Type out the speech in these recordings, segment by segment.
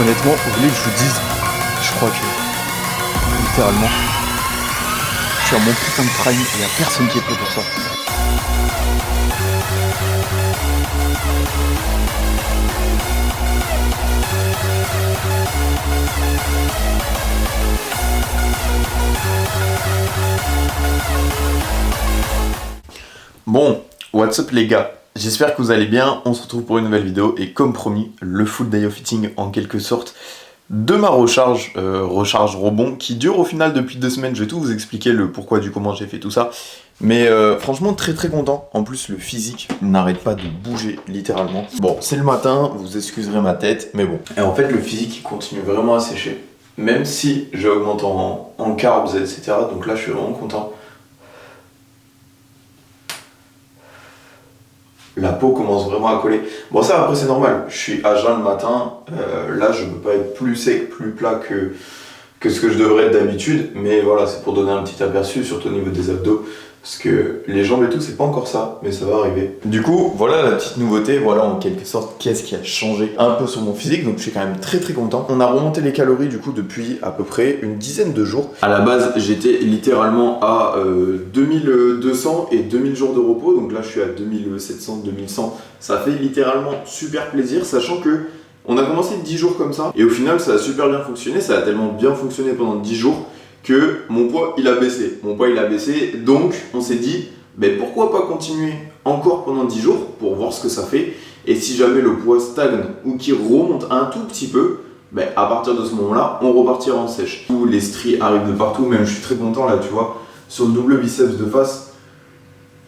Honnêtement, vous voulez que je vous dise, je crois que, littéralement, je suis à mon putain de prime et y a personne qui est prêt pour ça. Bon, what's up les gars? J'espère que vous allez bien, on se retrouve pour une nouvelle vidéo et comme promis, le full day of fitting en quelque sorte de ma recharge rebond qui dure au final depuis 2 semaines. Je vais tout vous expliquer le pourquoi du comment j'ai fait tout ça. Mais franchement très content. En plus le physique n'arrête pas de bouger littéralement. Bon, c'est le matin, vous excuserez ma tête, mais bon. Et en fait le physique il continue vraiment à sécher. Même si j'augmente en carbs, etc. Donc là je suis vraiment content. La peau commence vraiment à coller. Bon ça après c'est normal, je suis à jeun le matin, là je peux pas être plus sec, plus plat que ce que je devrais être d'habitude, mais voilà c'est pour donner un petit aperçu, surtout au niveau des abdos, parce que les jambes et tout c'est pas encore ça, mais ça va arriver. Du coup voilà la petite nouveauté, voilà en quelque sorte qu'est-ce qui a changé un peu sur mon physique, donc je suis quand même très content. On a remonté les calories du coup depuis à peu près une dizaine de jours. À la base j'étais littéralement à 2200 et 2000 jours de repos, donc là je suis à 2700, 2100, ça fait littéralement super plaisir, sachant que on a commencé 10 jours comme ça, et au final ça a super bien fonctionné, ça a tellement bien fonctionné pendant 10 jours, que mon poids il a baissé. Donc on s'est dit, ben pourquoi pas continuer encore pendant 10 jours pour voir ce que ça fait, et si jamais le poids stagne ou qu'il remonte un tout petit peu, ben à partir de ce moment-là, on repartira en sèche. Où les stries arrivent de partout, même je suis très content là, tu vois, sur le double biceps de face.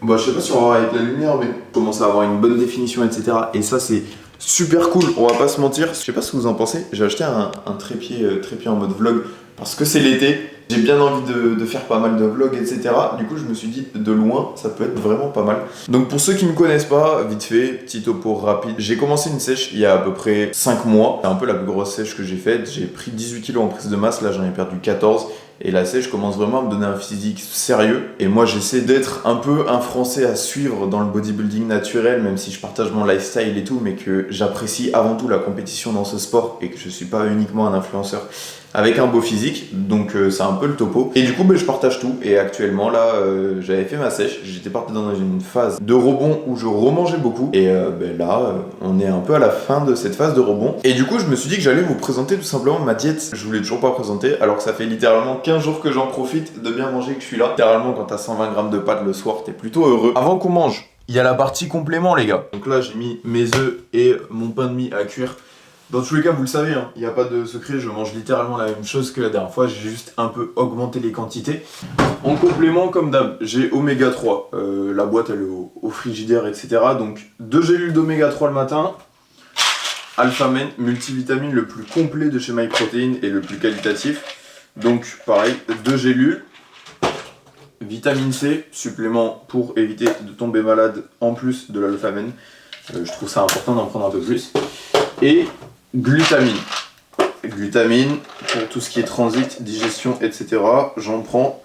Bon, je sais pas si on va voir avec la lumière, mais je commence à avoir une bonne définition, etc. Et ça c'est super cool, on va pas se mentir. Je sais pas ce que vous en pensez, j'ai acheté un trépied en mode vlog parce que c'est l'été. J'ai bien envie de faire pas mal de vlogs, etc. Du coup, je me suis dit, de loin, ça peut être vraiment pas mal. Donc pour ceux qui me connaissent pas, vite fait, petit topo rapide. J'ai commencé une sèche il y a à peu près 5 mois. C'est un peu la plus grosse sèche que j'ai faite. J'ai pris 18 kg en prise de masse, là j'en ai perdu 14. Et la sèche commence vraiment à me donner un physique sérieux. Et moi, j'essaie d'être un peu un Français à suivre dans le bodybuilding naturel, même si je partage mon lifestyle et tout, mais que j'apprécie avant tout la compétition dans ce sport et que je suis pas uniquement un influenceur avec un beau physique, donc c'est un peu le topo. Et du coup, je partage tout. Et actuellement, là, j'avais fait ma sèche. J'étais parti dans une phase de rebond où je remangeais beaucoup. Et là, on est un peu à la fin de cette phase de rebond. Et du coup, je me suis dit que j'allais vous présenter tout simplement ma diète. Je voulais toujours pas présenter, alors que ça fait littéralement 15 jours que j'en profite de bien manger, que je suis là. Littéralement, quand t'as 120 grammes de pâtes le soir, t'es plutôt heureux. Avant qu'on mange, il y a la partie complément, les gars. Donc là, j'ai mis mes œufs et mon pain de mie à cuire. Dans tous les cas, vous le savez, il n'y a pas de secret, je mange littéralement la même chose que la dernière fois, j'ai juste un peu augmenté les quantités. En complément, comme d'hab, j'ai Oméga 3, la boîte elle est au frigidaire, etc. Donc 2 gélules d'Oméga 3 le matin, Alpha-Men, multivitamine le plus complet de chez MyProtein et le plus qualitatif. Donc pareil, 2 gélules. Vitamine C, supplément pour éviter de tomber malade en plus de l'Alpha-Men. Je trouve ça important d'en prendre un peu plus. Et glutamine. Glutamine pour tout ce qui est transit, digestion, etc. J'en prends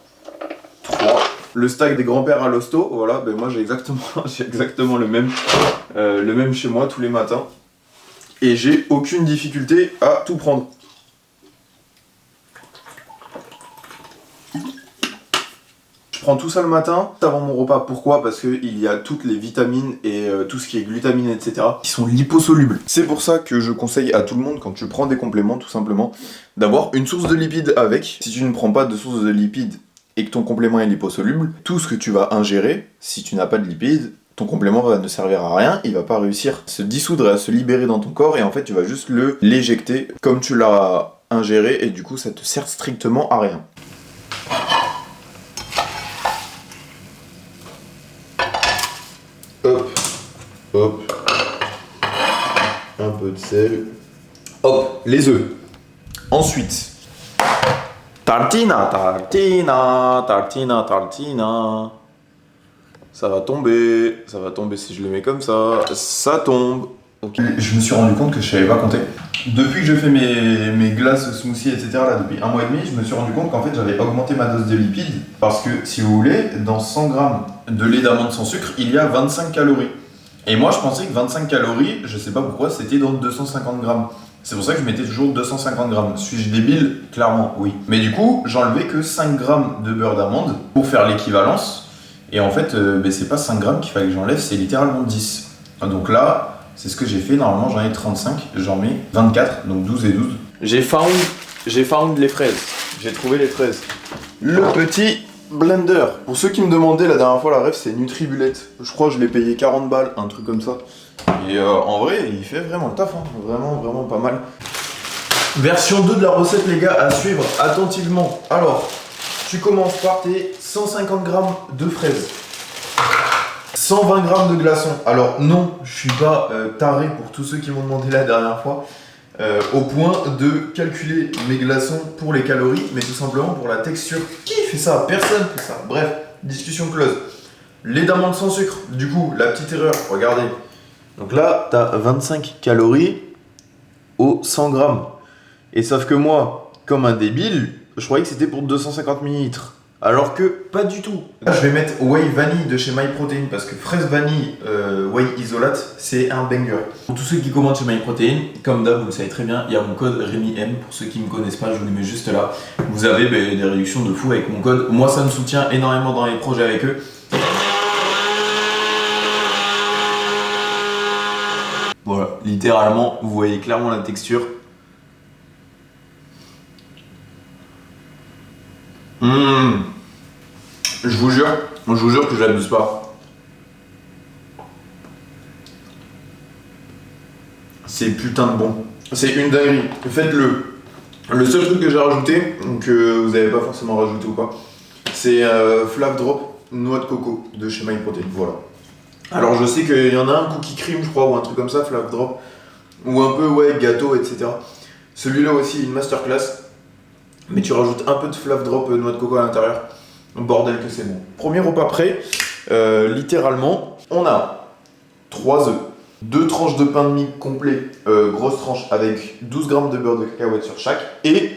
3. Le stack des grands-pères à l'hosto, voilà, ben moi j'ai exactement le même chez moi tous les matins. Et j'ai aucune difficulté à tout prendre. Je prends tout ça le matin, avant mon repas. Pourquoi? Parce qu'il y a toutes les vitamines et tout ce qui est glutamine, etc. qui sont liposolubles. C'est pour ça que je conseille à tout le monde, quand tu prends des compléments, tout simplement, d'avoir une source de lipides avec. Si tu ne prends pas de source de lipides et que ton complément est liposoluble, tout ce que tu vas ingérer, si tu n'as pas de lipides, ton complément va ne servir à rien, il va pas réussir à se dissoudre et à se libérer dans ton corps, et en fait tu vas juste l'éjecter comme tu l'as ingéré, et du coup ça te sert strictement à rien. Hop, un peu de sel, hop, les œufs. Ensuite, tartina. Ça va tomber si je le mets comme ça, ça tombe. Okay. Je me suis rendu compte que je savais pas compter. Depuis que je fais mes glaces smoothie, etc., là, depuis 1 mois et demi, je me suis rendu compte qu'en fait j'avais augmenté ma dose de lipides, parce que si vous voulez, dans 100 grammes de lait d'amande sans sucre, il y a 25 calories. Et moi je pensais que 25 calories, je sais pas pourquoi, c'était dans 250 grammes. C'est pour ça que je mettais toujours 250 grammes. Suis-je débile? Clairement, oui. Mais du coup, j'enlevais que 5 grammes de beurre d'amande pour faire l'équivalence. Et en fait, c'est pas 5 grammes qu'il fallait que j'enlève, c'est littéralement 10. Donc là, c'est ce que j'ai fait. Normalement, j'en ai 35. J'en mets 24, donc 12 et 12. J'ai found les fraises. J'ai trouvé les fraises. Le petit blender. Pour ceux qui me demandaient la dernière fois, la ref, c'est Nutribullet. Je crois que je l'ai payé 40 balles, un truc comme ça. Et en vrai, il fait vraiment le taf, hein. Vraiment, vraiment pas mal. Version 2 de la recette, les gars, à suivre attentivement. Alors, tu commences par tes 150 grammes de fraises. 120 grammes de glaçons. Alors non, je suis pas taré pour tous ceux qui m'ont demandé la dernière fois, au point de calculer mes glaçons pour les calories, mais tout simplement pour la texture. Qui fait ça? Personne fait ça. Bref, discussion close. Lait d'amande sans sucre. Du coup, la petite erreur, regardez. Donc là, tu as 25 calories au 100 grammes. Et sauf que moi, comme un débile, je croyais que c'était pour 250 ml. Alors que pas du tout. Là, je vais mettre Whey Vanille de chez MyProtein parce que fraise vanille Whey Isolate, c'est un banger. Pour tous ceux qui commandent chez MyProtein, comme d'hab, vous le savez très bien, il y a mon code RémiM. Pour ceux qui ne me connaissent pas, je vous le mets juste là. Vous avez des réductions de fou avec mon code. Moi, ça me soutient énormément dans les projets avec eux. Voilà, littéralement, vous voyez clairement la texture. Je vous jure que j'abuse pas. C'est putain de bon. C'est une dinguerie. Faites-le. Le seul truc que j'ai rajouté, que vous n'avez pas forcément rajouté ou pas, c'est Flav Drop noix de coco de chez MyProtein. Voilà. Alors je sais qu'il y en a un cookie cream, je crois, ou un truc comme ça, Flav Drop, ou un peu ouais gâteau, etc. Celui-là aussi, une masterclass. Mais tu rajoutes un peu de Flav Drop noix de coco à l'intérieur. Bordel que c'est bon. Premier repas prêt, littéralement, on a 3 œufs, 2 tranches de pain de mie complet, grosse tranche avec 12 grammes de beurre de cacahuète sur chaque, et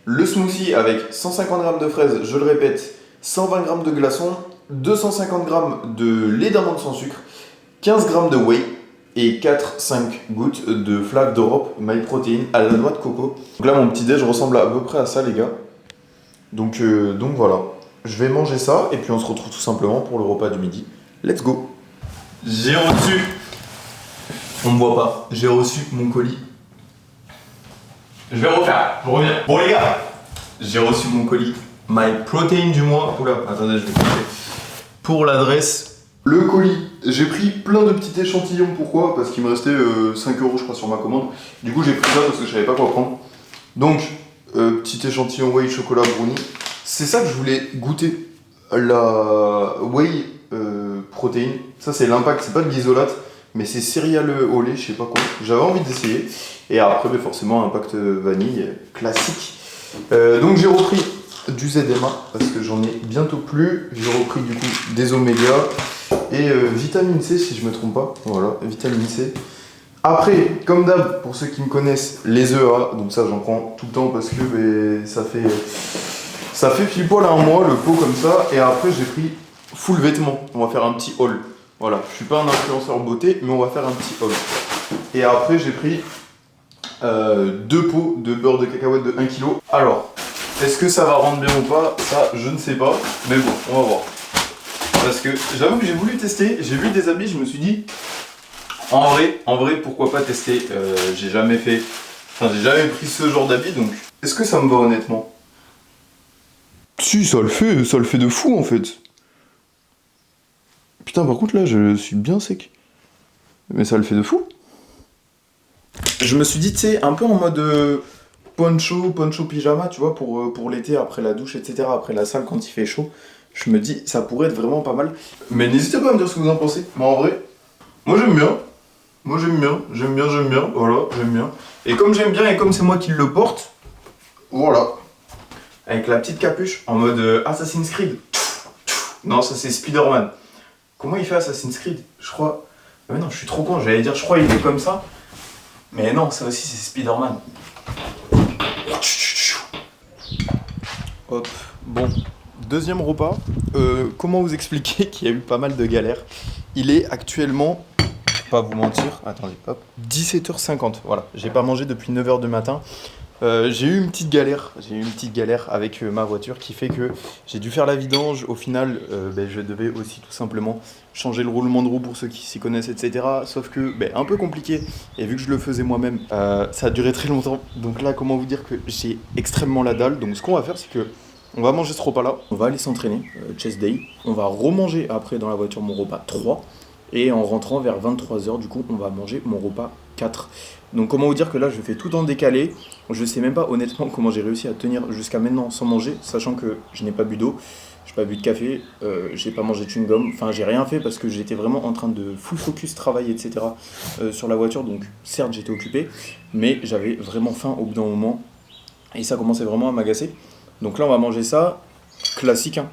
le smoothie avec 150 grammes de fraises, je le répète, 120 grammes de glaçons, 250 grammes de lait d'amande sans sucre, 15 grammes de whey, et 4-5 gouttes de Flav Drop MyProtein à la noix de coco. Donc là, mon petit déj ressemble à peu près à ça, les gars. Donc voilà. Je vais manger ça et puis on se retrouve tout simplement pour le repas du midi. Let's go. J'ai reçu... On me voit pas. J'ai reçu mon colis. Je vais refaire. Je reviens. Bon les gars, j'ai reçu mon colis MyProtein du mois. Oula, attendez, je vais couper. Pour l'adresse... Le colis, j'ai pris plein de petits échantillons. Pourquoi? Parce qu'il me restait 5 € je crois sur ma commande. Du coup j'ai pris ça parce que je savais pas quoi prendre. Donc, petit échantillon Whey chocolat brownie. C'est ça que je voulais goûter. La Whey protéine. Ça c'est l'impact, c'est pas de l'isolate, mais c'est céréales au lait, je sais pas quoi. J'avais envie d'essayer. Et après forcément impact vanille classique. Donc j'ai repris du ZMA parce que j'en ai bientôt plus. J'ai repris du coup des oméga et vitamine C si je me trompe pas. Voilà, vitamine C. Après, comme d'hab, pour ceux qui me connaissent, les EA, donc ça j'en prends tout le temps parce que ça fait pile poil à un mois le pot comme ça. Et après j'ai pris full vêtements. On va faire un petit haul. Voilà, je suis pas un influenceur beauté, mais on va faire un petit haul. Et après j'ai pris 2 pots de beurre de cacahuète de 1 kg. Alors, est-ce que ça va rendre bien ou pas? Ça, je ne sais pas. Mais bon, on va voir. Parce que j'avoue que j'ai voulu tester. J'ai vu des habits, je me suis dit, en vrai, pourquoi pas tester? J'ai jamais fait... Enfin, j'ai jamais pris ce genre d'habits, donc... Est-ce que ça me va honnêtement? Si, ça le fait de fou en fait. Putain, par contre là, je suis bien sec. Mais ça le fait de fou. Je me suis dit, tu sais, un peu en mode poncho pyjama, tu vois, pour l'été, après la douche, etc., après la salle quand il fait chaud. Je me dis, ça pourrait être vraiment pas mal. Mais n'hésitez pas à me dire ce que vous en pensez. Mais en vrai, moi j'aime bien. Voilà, j'aime bien. Et comme j'aime bien et comme c'est moi qui le porte, voilà. Avec la petite capuche en mode Assassin's Creed. Non, ça c'est Spider-Man. Comment il fait Assassin's Creed? Je crois... Mais non, je suis trop con, j'allais dire, je crois il est comme ça. Mais non, ça aussi c'est Spider-Man. Hop, bon. Deuxième repas. Comment vous expliquer qu'il y a eu pas mal de galères? Il est actuellement Pas vous mentir, attendez, hop. 17h50, voilà. J'ai pas mangé depuis 9h du matin. J'ai eu une petite galère avec ma voiture qui fait que j'ai dû faire la vidange. Au final, je devais aussi tout simplement changer le roulement de roue pour ceux qui s'y connaissent, etc. Sauf que, un peu compliqué. Et vu que je le faisais moi-même, ça a duré très longtemps. Donc là, comment vous dire que j'ai extrêmement la dalle. Donc ce qu'on va faire, c'est que on va manger ce repas-là. On va aller s'entraîner, chest day. On va remanger après dans la voiture mon repas 3. Et en rentrant vers 23h, du coup, on va manger mon repas 4. Donc comment vous dire que là, je fais tout en décalé. Je sais même pas honnêtement comment j'ai réussi à tenir jusqu'à maintenant sans manger, sachant que je n'ai pas bu d'eau, j'ai pas bu de café, j'ai pas mangé de chewing-gum. Enfin, j'ai rien fait parce que j'étais vraiment en train de full focus travail, etc. Sur la voiture. Donc certes, j'étais occupé, mais j'avais vraiment faim au bout d'un moment. Et ça commençait vraiment à m'agacer. Donc là, on va manger ça, classique, hein.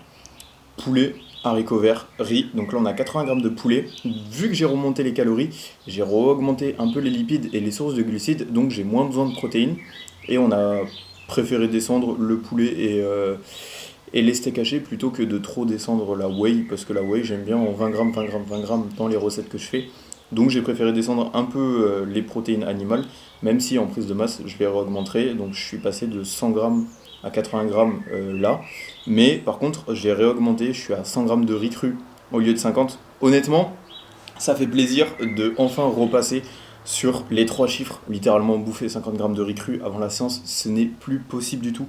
Poulet, haricots verts, riz. Donc là, on a 80 grammes de poulet. Vu que j'ai remonté les calories, j'ai augmenté un peu les lipides et les sources de glucides. Donc j'ai moins besoin de protéines. Et on a préféré descendre le poulet et les steaks hachés plutôt que de trop descendre la whey. Parce que la whey, j'aime bien en 20 grammes, 20 grammes, 20 grammes dans les recettes que je fais. Donc j'ai préféré descendre un peu les protéines animales. Même si en prise de masse, je les réaugmenterai. Donc je suis passé de 100 grammes à 80 grammes là. Mais par contre, j'ai réaugmenté, je suis à 100 grammes de riz cru au lieu de 50. Honnêtement, ça fait plaisir de enfin repasser sur les 3 chiffres. Littéralement bouffer 50 grammes de riz cru avant la séance, ce n'est plus possible du tout.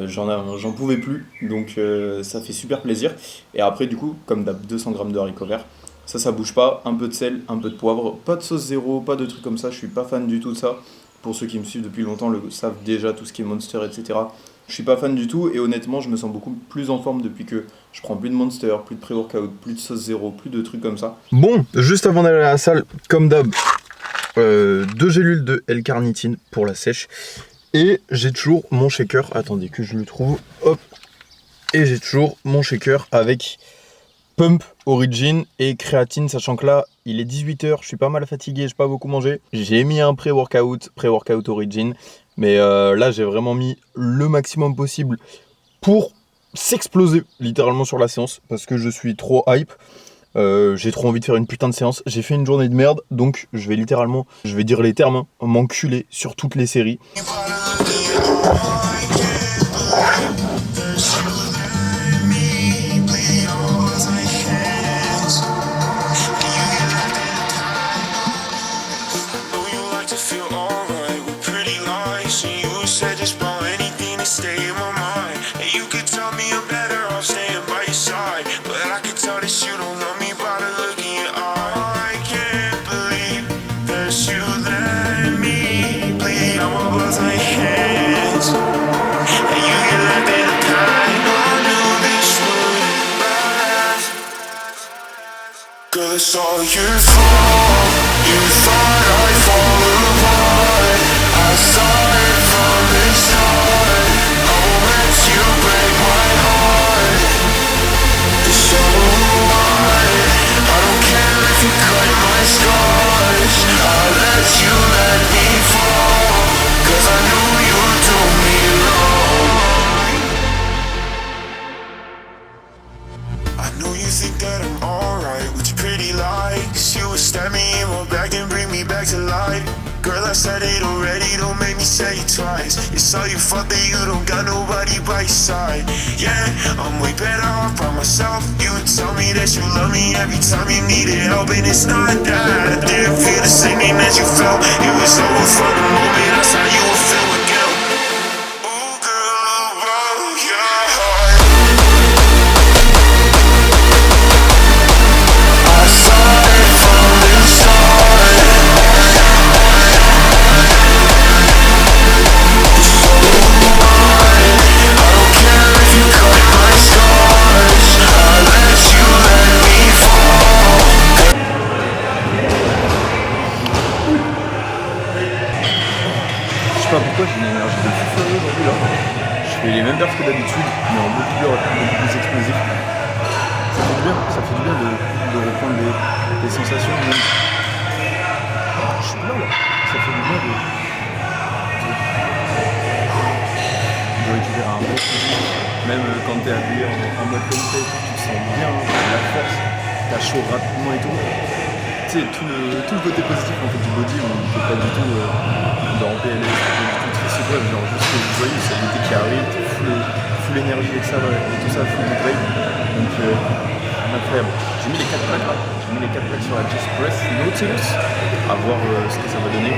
J'en pouvais plus, donc ça fait super plaisir. Et après, du coup, comme d'hab, 200 grammes de haricots verts. Ça bouge pas. Un peu de sel, un peu de poivre, pas de sauce zéro, pas de trucs comme ça. Je suis pas fan du tout de ça. Pour ceux qui me suivent depuis longtemps le savent déjà, tout ce qui est Monster, etc. Je suis pas fan du tout et honnêtement, je me sens beaucoup plus en forme depuis que je prends plus de Monster, plus de pré-workout, plus de sauce zéro, plus de trucs comme ça. Bon, juste avant d'aller à la salle, comme d'hab, 2 gélules de L-carnitine pour la sèche. Et j'ai toujours mon shaker, attendez que je le trouve, hop. Et j'ai toujours mon shaker avec Pump Origin et créatine, sachant que là, il est 18h, je suis pas mal fatigué, j'ai pas beaucoup mangé. J'ai mis un pré-workout Origin, mais là, j'ai vraiment mis le maximum possible pour s'exploser littéralement sur la séance, parce que je suis trop hype. J'ai trop envie de faire une putain de séance. J'ai fait une journée de merde, donc je vais littéralement, je vais dire les termes, hein, m'enculer sur toutes les séries. It's all your fault. You thought I'd fall apart. I saw it from the start. I won't let you break my heart. It's so what? I don't care if you cut my scars. I'll let you let me fall. 'Cause I knew you'd do me wrong. I know you think that I'm alright with your pretty lies. You would stab me in my back and bring me back to life. Girl, I said it already, don't make me say it twice. It's all your fault that you don't got nobody by your side. Yeah, I'm way better off by myself. You would tell me that you love me every time you needed help. And it's not that I didn't feel the same thing that you felt. It was over from the moment I saw you would feel again. Ooh, girl, broke your heart. I saw it from the start. So what? I don't care if you cut my scars. I'll let you let me fall. Je sais pas pourquoi j'ai une énergie de fou furieux aujourd'hui là. Je fais les mêmes perfs que d'habitude, mais en beaucoup plus rapide, beaucoup plus explosif. Ça fait du bien de reprendre des sensations. Même. Je suis plein là. Ça fait du bien de récupérer un bon physique. Même quand t'es habillé en mode comme ça et tout, tu te sens bien, t'as de la force, t'as chaud rapidement et tout. tu sais, tout le côté positif en fait, du body, on n'était pas du tout dans PLS, pas du tout triste ou quoi, genre juste joyeux, c'est l'été qui arrive, full énergie avec ça, ouais, et tout ça, full de vibe. Donc incroyable. J'ai mis les 4 plaques là, j'ai mis les 4 plaques sur la Just Press Nautilus, à voir ce que ça va donner.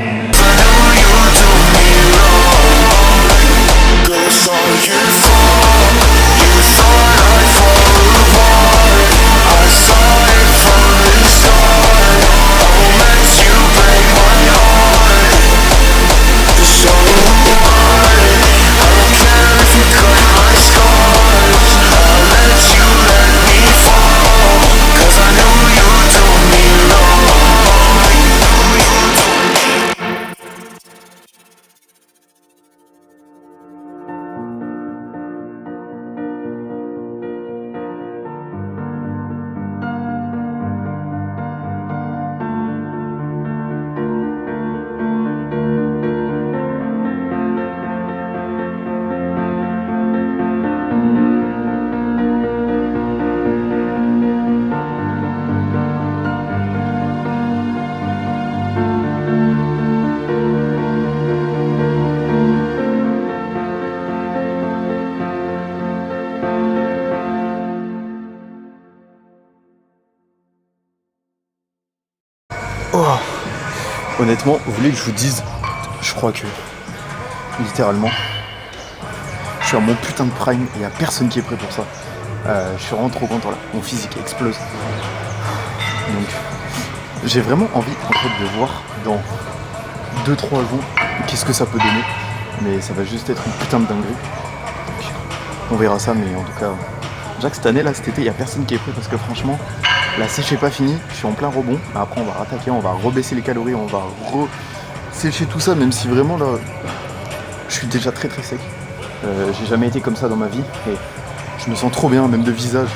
Oh. Honnêtement, vous voulez que je vous dise, je crois que, littéralement, je suis à mon putain de prime, il n'y a personne qui est prêt pour ça. Je suis vraiment trop content là, mon physique explose. Donc, j'ai vraiment envie en fait de voir dans 2-3 jours qu'est-ce que ça peut donner. Mais ça va juste être une putain de dinguerie. Donc, on verra ça, mais en tout cas, déjà que cette année là, cet été, il n'y a personne qui est prêt parce que franchement, la sèche n'est pas finie, je suis en plein rebond. Après, on va rattaquer, on va rebaisser les calories, on va sécher tout ça, même si vraiment là, je suis déjà très très sec. J'ai jamais été comme ça dans ma vie et je me sens trop bien, même de visage.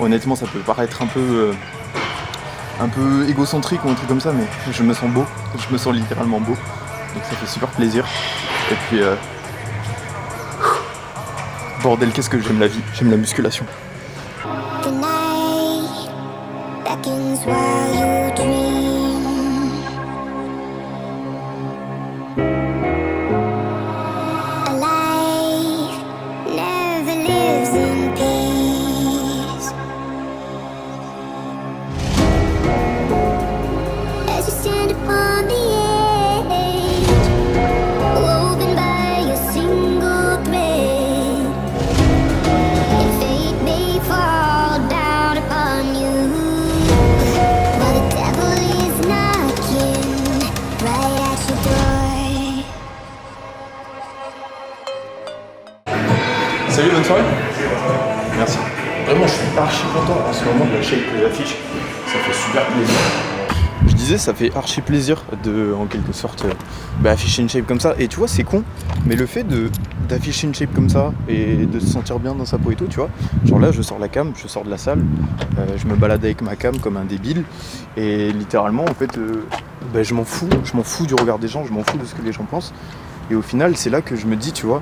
Honnêtement, ça peut paraître un peu égocentrique ou un truc comme ça, mais je me sens beau, je me sens littéralement beau. Donc ça fait super plaisir. Et puis, bordel, qu'est-ce que j'aime la vie, j'aime la musculation. While you dream, a life never lives in peace. As you stand upon the edge, woven by a single thread, and fate may fall down upon you. Salut, bonne soirée. Merci. Vraiment, je suis archi content en ce moment de la shape que j'affiche. Ça fait super plaisir. Je disais, ça fait archi plaisir de, en quelque sorte, afficher une shape comme ça. Et tu vois, c'est con, mais le fait d'afficher une shape comme ça et de se sentir bien dans sa peau et tout, tu vois. Genre là, je sors la cam, je sors de la salle, je me balade avec ma cam comme un débile. Et littéralement, en fait, je m'en fous du regard des gens, je m'en fous de ce que les gens pensent. Et au final, c'est là que je me dis, tu vois,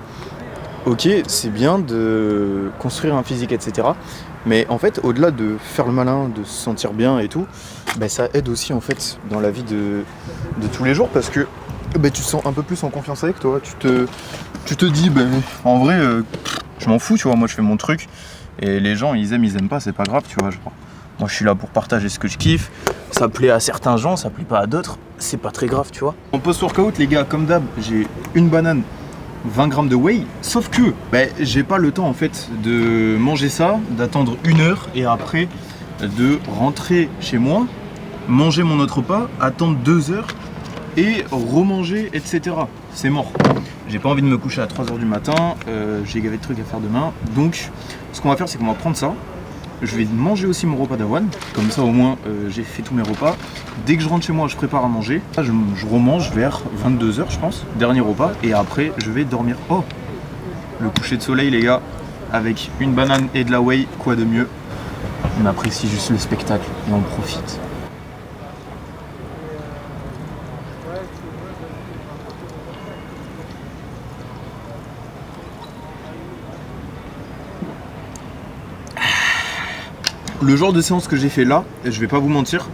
ok, c'est bien de construire un physique, etc. Mais en fait, au-delà de faire le malin, de se sentir bien et tout, ça aide aussi en fait dans la vie de tous les jours parce que tu te sens un peu plus en confiance avec toi. Tu te dis, en vrai, je m'en fous, tu vois, moi je fais mon truc et les gens ils aiment pas, c'est pas grave, tu vois. Genre, moi je suis là pour partager ce que je kiffe. Ça plaît à certains gens, ça plaît pas à d'autres, c'est pas très grave, tu vois. En post-workout, les gars, comme d'hab, j'ai une banane. 20 grammes de whey, sauf que j'ai pas le temps en fait de manger ça, d'attendre 1 heure et après de rentrer chez moi, manger mon autre repas, attendre 2 heures et remanger, etc. C'est mort. J'ai pas envie de me coucher à 3h du matin, j'ai gavé de trucs à faire demain, donc ce qu'on va faire c'est qu'on va prendre ça. Je vais manger aussi mon repas d'avoine, comme ça au moins j'ai fait tous mes repas. Dès que je rentre chez moi, je prépare à manger. Là, je remange vers 22h je pense, dernier repas, et après je vais dormir. Oh, le coucher de soleil les gars, avec une banane et de la whey, quoi de mieux. On apprécie juste le spectacle et on profite. Le genre de séance que j'ai fait là, je vais pas vous mentir,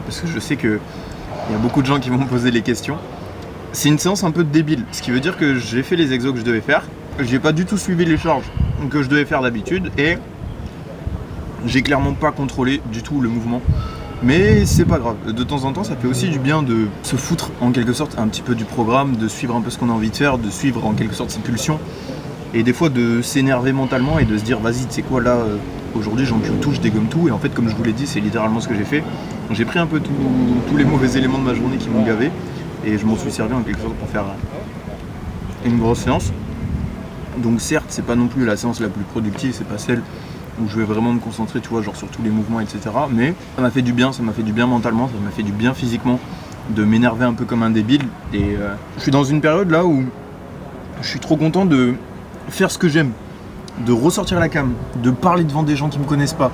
parce que je sais qu'il y a beaucoup de gens qui vont me poser les questions. C'est une séance un peu débile, ce qui veut dire que j'ai fait les exos que je devais faire, j'ai pas du tout suivi les charges que je devais faire d'habitude et j'ai clairement pas contrôlé du tout le mouvement. Mais c'est pas grave, de temps en temps ça fait aussi du bien de se foutre en quelque sorte un petit peu du programme, de suivre un peu ce qu'on a envie de faire, de suivre en quelque sorte ses pulsions et des fois de s'énerver mentalement et de se dire vas-y tu sais quoi là aujourd'hui j'encule tout, je dégomme tout et en fait comme je vous l'ai dit c'est littéralement ce que j'ai fait. J'ai pris un peu tous les mauvais éléments de ma journée qui m'ont gavé et je m'en suis servi en quelque sorte pour faire une grosse séance. Donc certes c'est pas non plus la séance la plus productive, c'est pas celle où je vais vraiment me concentrer, tu vois, genre sur tous les mouvements, etc. Mais ça m'a fait du bien mentalement, ça m'a fait du bien physiquement, de m'énerver un peu comme un débile. Et je suis dans une période là où je suis trop content de faire ce que j'aime, de ressortir la cam, de parler devant des gens qui me connaissent pas,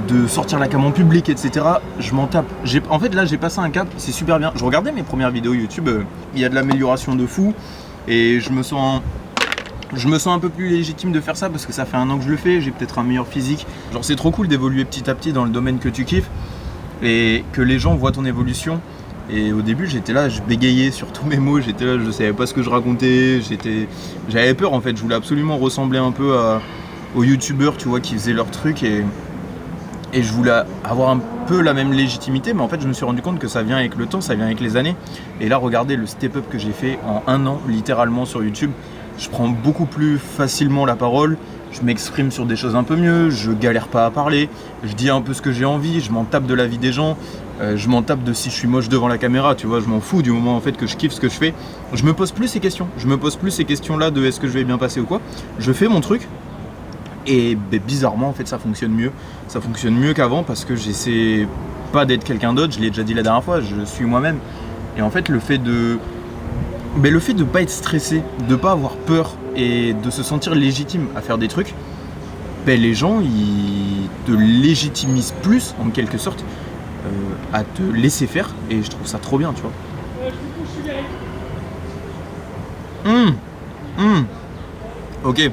de sortir la cam en public, etc. Je m'en tape. En fait là j'ai passé un cap, c'est super bien. Je regardais mes premières vidéos YouTube, il y a de l'amélioration de fou et je me sens un peu plus légitime de faire ça parce que ça fait 1 an que je le fais, j'ai peut-être un meilleur physique. Genre c'est trop cool d'évoluer petit à petit dans le domaine que tu kiffes et que les gens voient ton évolution. Et au début j'étais là, je bégayais sur tous mes mots, j'étais là, je savais pas ce que je racontais, j'avais peur en fait, je voulais absolument ressembler un peu aux youtubeurs tu vois qui faisaient leur truc et je voulais avoir un peu la même légitimité, mais en fait je me suis rendu compte que ça vient avec le temps, ça vient avec les années. Et là regardez le step-up que j'ai fait en 1 an littéralement sur YouTube. Je prends beaucoup plus facilement la parole, je m'exprime sur des choses un peu mieux, je galère pas à parler, je dis un peu ce que j'ai envie, je m'en tape de la vie des gens, je m'en tape de si je suis moche devant la caméra, tu vois, je m'en fous du moment en fait que je kiffe ce que je fais. Je me pose plus ces questions, là de est-ce que je vais bien passer ou quoi, je fais mon truc et bizarrement en fait ça fonctionne mieux qu'avant parce que j'essaie pas d'être quelqu'un d'autre, je l'ai déjà dit la dernière fois, je suis moi-même. Et en fait le fait de pas être stressé, de pas avoir peur et de se sentir légitime à faire des trucs, les gens ils te légitimisent plus en quelque sorte à te laisser faire et je trouve ça trop bien tu vois. Ok,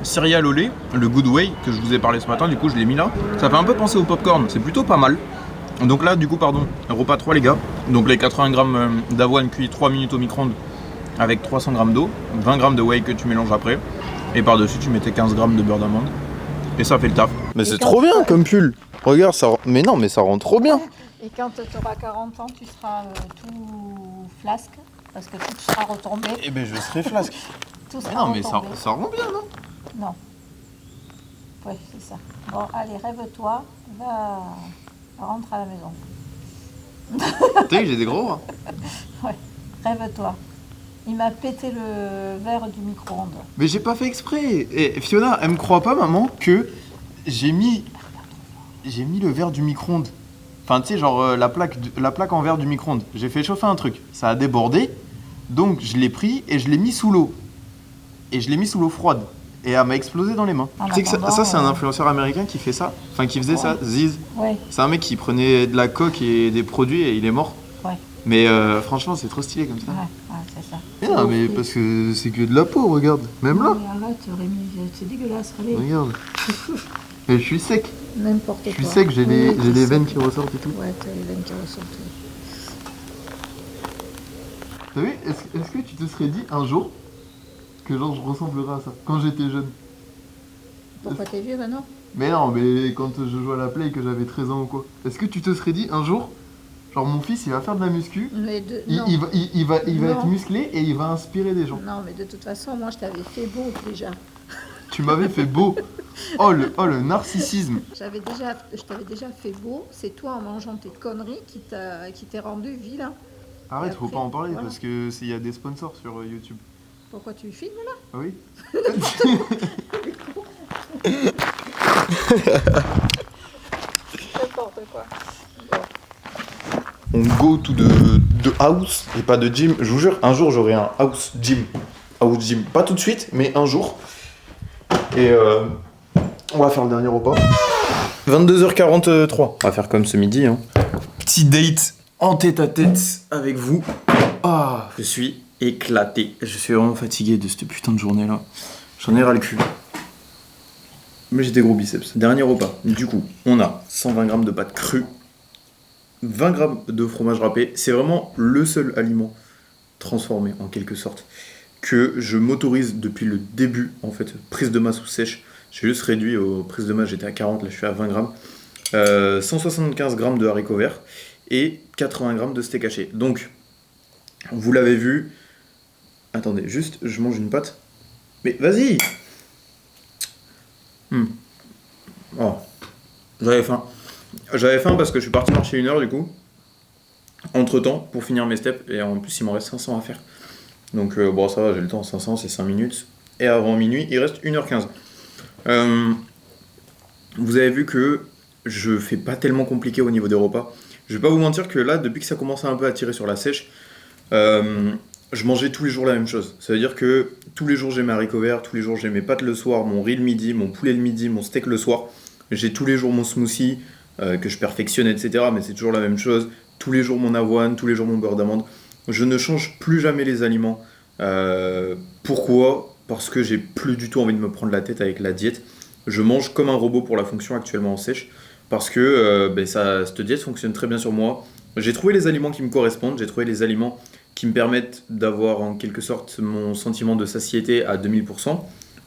céréales au lait, le Good Way que je vous ai parlé ce matin, du coup je l'ai mis là. Ça fait un peu penser au popcorn, c'est plutôt pas mal. Donc là du coup repas 3 les gars. Donc les 80 grammes d'avoine cuit 3 minutes au micro-ondes avec 300 grammes d'eau, 20 grammes de whey que tu mélanges après, et par-dessus tu mettais 15 grammes de beurre d'amande, et ça fait le taf. Mais c'est trop bien comme pull. Regarde, ça... Mais non, mais ça rend trop bien. Et quand tu auras 40 ans, tu seras tout flasque, parce que tout sera retombé. Eh ben je serai flasque. Tout sera Mais non, mais retombé. ça rend bien, non? Non. Oui, c'est ça. Bon, allez, rêve-toi, rentre à la maison. Tu sais que j'ai des gros hein. Ouais, rêve-toi. Il m'a pété le verre du micro-ondes. Mais j'ai pas fait exprès. Et Fiona, elle me croit pas, maman, que j'ai mis le verre du micro-ondes. Enfin, tu sais, genre la plaque en verre du micro-ondes. J'ai fait chauffer un truc. Ça a débordé. Donc, je l'ai pris et je l'ai mis sous l'eau. Et je l'ai mis sous l'eau froide. Et elle m'a explosé dans les mains. Tu sais que ça c'est un influenceur américain qui fait ça. Enfin, qui faisait ça, Ziz. Ouais. C'est un mec qui prenait de la coque et des produits et il est mort. Ouais. Mais franchement, c'est trop stylé comme ça. Ouais, c'est ça. Mais non, mais parce que c'est que de la peau, regarde. Même là. Non, mais arrête, Rémi, c'est dégueulasse. Allez, Regarde. Et je suis sec. n'importe quoi. Je suis sec, j'ai les veines qui ressortent et tout. Ouais, t'as les veines qui ressortent. T'as vu, est-ce que tu te serais dit un jour que genre je ressemblerais à ça quand j'étais jeune? Pourquoi t'es vieux maintenant? Mais non, mais quand je jouais à la play et que j'avais 13 ans ou quoi. Est-ce que tu te serais dit un jour, genre mon fils il va faire de la muscu, Non. il va Non. être musclé et il va inspirer des gens. Non, mais de toute façon, moi, je t'avais fait beau déjà. Tu m'avais fait beau. Oh le narcissisme. Je t'avais déjà fait beau. C'est toi, en mangeant tes conneries, qui t'est rendu vilain. Arrête, faut Après, pas en parler voilà. parce que il y a des sponsors sur YouTube. Pourquoi tu filmes là? Ah oui. N'importe quoi. On go to de house et pas de gym. Je vous jure, un jour j'aurai un house gym. House gym. Pas tout de suite, mais un jour. Et on va faire le dernier repas. 22h43. On va faire comme ce midi. Hein. Petit date en tête à tête avec vous. Ah, je suis éclaté. Je suis vraiment fatigué de cette putain de journée là. J'en ai ras le cul. Mais j'ai des gros biceps. Dernier repas. Du coup, on a 120 grammes de pâtes crues 20 grammes de fromage râpé. C'est vraiment le seul aliment transformé en quelque sorte que je m'autorise depuis le début, en fait, prise de masse ou sèche. J'ai juste réduit aux prises de masse, j'étais à 40, là je suis à 20 grammes. 175 grammes de haricots verts et 80 grammes de steak haché. Donc, vous l'avez vu. Attendez, juste, je mange une pâte. Mais vas-y. Oh, j'avais faim. J'avais faim parce que je suis parti marcher 1 heure du coup. Entre temps, pour finir mes steps. Et en plus, il m'en reste 500 à faire. Donc, bon, ça va, j'ai le temps. 500, c'est 5 minutes. Et avant minuit, il reste 1h15. Vous avez vu que je fais pas tellement compliqué au niveau des repas. Je vais pas vous mentir que là, depuis que ça commence un peu à tirer sur la sèche, je mangeais tous les jours la même chose. Ça veut dire que tous les jours j'ai mes haricots verts, tous les jours j'ai mes pâtes le soir, mon riz le midi, mon poulet le midi, mon steak le soir. J'ai tous les jours mon smoothie que je perfectionne, etc. Mais c'est toujours la même chose. Tous les jours mon avoine, tous les jours mon beurre d'amande. Je ne change plus jamais les aliments. Pourquoi ? Parce que j'ai plus du tout envie de me prendre la tête avec la diète. Je mange comme un robot pour la fonction actuellement en sèche. Parce que cette diète fonctionne très bien sur moi. J'ai trouvé les aliments qui me correspondent. J'ai trouvé les aliments qui me permettent d'avoir en quelque sorte mon sentiment de satiété à 2000%.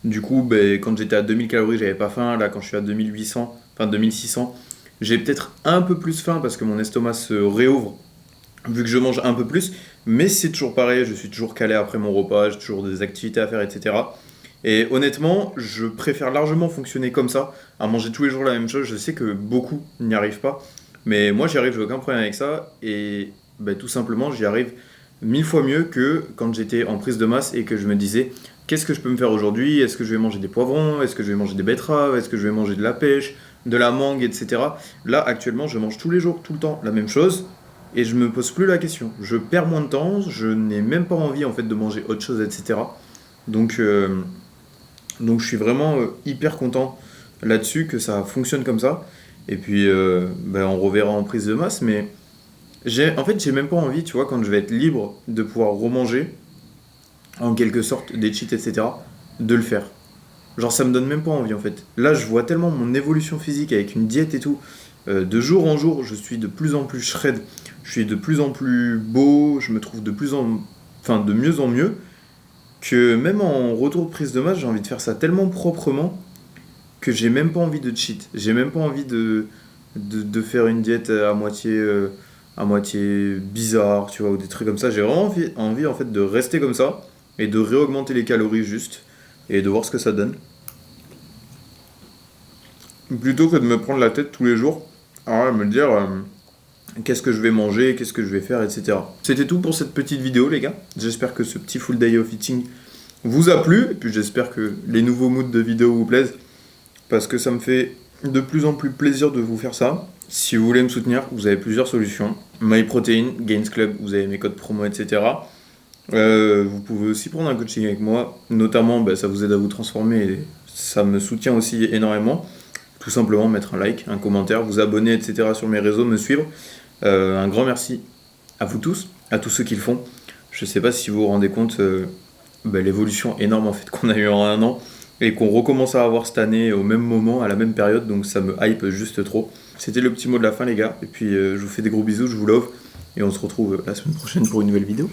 Du coup, quand j'étais à 2000 calories, j'avais pas faim. Là, quand je suis à 2800, enfin 2600, j'ai peut-être un peu plus faim parce que mon estomac se réouvre vu que je mange un peu plus. Mais c'est toujours pareil, je suis toujours calé après mon repas, j'ai toujours des activités à faire, etc. Et honnêtement, je préfère largement fonctionner comme ça, à manger tous les jours la même chose. Je sais que beaucoup n'y arrivent pas, mais moi j'y arrive, j'ai aucun problème avec ça. Et tout simplement, j'y arrive 1000 fois mieux que quand j'étais en prise de masse et que je me disais qu'est-ce que je peux me faire aujourd'hui ? Est-ce que je vais manger des poivrons ? Est-ce que je vais manger des betteraves ? Est-ce que je vais manger de la pêche, de la mangue, etc. Là, actuellement, je mange tous les jours, tout le temps, la même chose. Et je me pose plus la question. Je perds moins de temps, je n'ai même pas envie en fait de manger autre chose, etc. Donc je suis vraiment hyper content là-dessus que ça fonctionne comme ça. Et puis on reverra en prise de masse, mais j'ai même pas envie, tu vois, quand je vais être libre de pouvoir remanger en quelque sorte des cheats, etc. de le faire. Genre ça me donne même pas envie en fait. Là je vois tellement mon évolution physique avec une diète et tout. De jour en jour, je suis de plus en plus shred, je suis de plus en plus beau, je me trouve de mieux en mieux, que même en retour de prise de masse, j'ai envie de faire ça tellement proprement que j'ai même pas envie de cheat. J'ai même pas envie de faire une diète à moitié bizarre, tu vois, ou des trucs comme ça. J'ai vraiment envie en fait de rester comme ça et de réaugmenter les calories juste et de voir ce que ça donne. Plutôt que de me prendre la tête tous les jours à me dire qu'est-ce que je vais manger, qu'est-ce que je vais faire, etc. C'était tout pour cette petite vidéo les gars. J'espère que ce petit full day of eating vous a plu. Et puis j'espère que les nouveaux moods de vidéo vous plaisent. Parce que ça me fait de plus en plus plaisir de vous faire ça. Si vous voulez me soutenir, vous avez plusieurs solutions. MyProtein, Gains Club, vous avez mes codes promo, etc. Vous pouvez aussi prendre un coaching avec moi. Notamment, ça vous aide à vous transformer et ça me soutient aussi énormément. Tout simplement mettre un like, un commentaire, vous abonner, etc. sur mes réseaux, me suivre. Un grand merci à vous tous, à tous ceux qui le font. Je sais pas si vous vous rendez compte l'évolution énorme en fait qu'on a eu en 1 an et qu'on recommence à avoir cette année au même moment, à la même période, donc ça me hype juste trop. C'était le petit mot de la fin les gars, et puis je vous fais des gros bisous, je vous love, et on se retrouve la semaine prochaine pour une nouvelle vidéo.